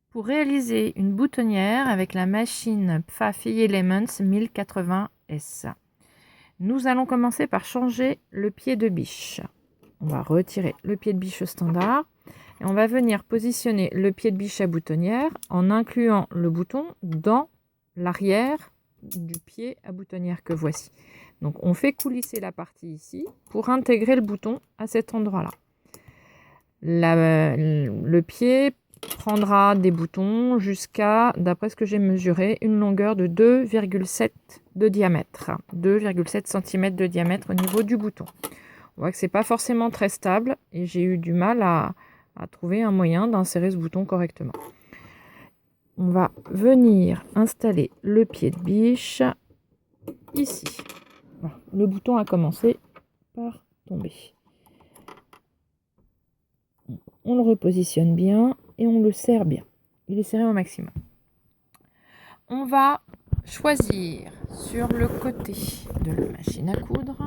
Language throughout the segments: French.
Pour réaliser une boutonnière avec la machine Pfafi Elements 1080S, nous allons commencer par changer le pied de biche. On va retirer le pied de biche standard et on va venir positionner le pied de biche à boutonnière en incluant le bouton dans l'arrière du pied à boutonnière que voici. Donc on fait coulisser la partie ici pour intégrer le bouton à cet endroit-là. Le pied prendra des boutons jusqu'à, d'après ce que j'ai mesuré, une longueur de 2,7 de diamètre, 2,7 cm de diamètre au niveau du bouton. On voit que c'est pas forcément très stable et j'ai eu du mal à trouver un moyen d'insérer ce bouton correctement. On va venir installer le pied de biche ici. Voilà. Le bouton a commencé par tomber. On le repositionne bien et on le serre bien. Il est serré au maximum. On va choisir sur le côté de la machine à coudre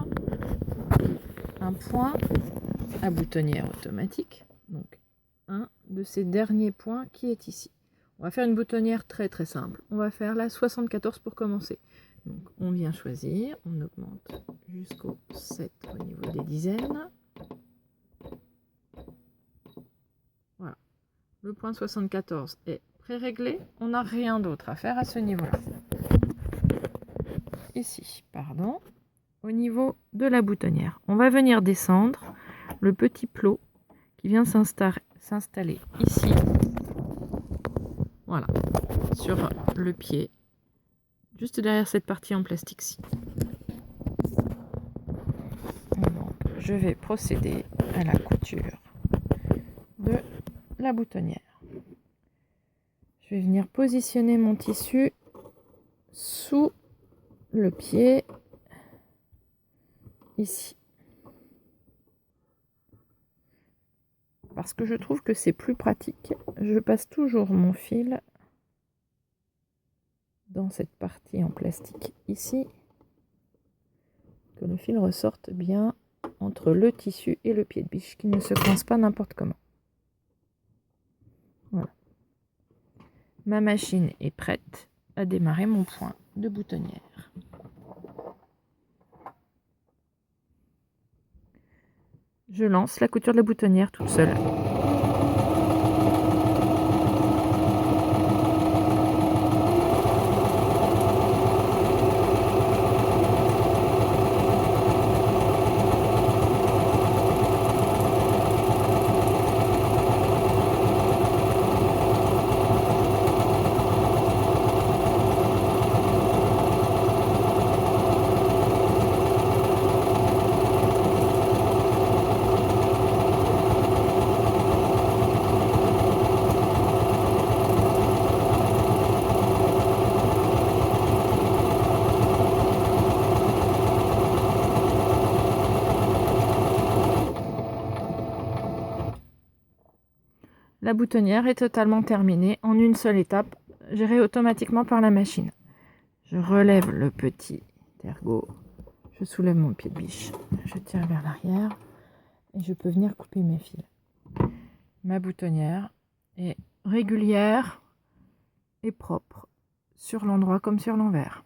un point à boutonnière automatique. Donc un de ces derniers points qui est ici. On va faire une boutonnière très simple. On va faire la 74 pour commencer. Donc on vient choisir, on augmente jusqu'au 7 au niveau des dizaines. Voilà. Le point 74 est pré-réglé. On n'a rien d'autre à faire à ce niveau-là. Ici, pardon, au niveau de la boutonnière. On va venir descendre le petit plot qui vient s'installer ici. Voilà, sur le pied, juste derrière cette partie en plastique-ci. Donc, je vais procéder à la couture de la boutonnière. Je vais venir positionner mon tissu sous le pied, ici. Parce que je trouve que c'est plus pratique, je passe toujours mon fil dans cette partie en plastique ici, que le fil ressorte bien entre le tissu et le pied de biche, qui ne se coince pas n'importe comment. Voilà. Ma machine est prête à démarrer mon point de boutonnière. Je lance la couture de la boutonnière toute seule. La boutonnière est totalement terminée en une seule étape, gérée automatiquement par la machine. Je relève le petit ergot, je soulève mon pied de biche, je tire vers l'arrière et je peux venir couper mes fils. Ma boutonnière est régulière et propre, sur l'endroit comme sur l'envers.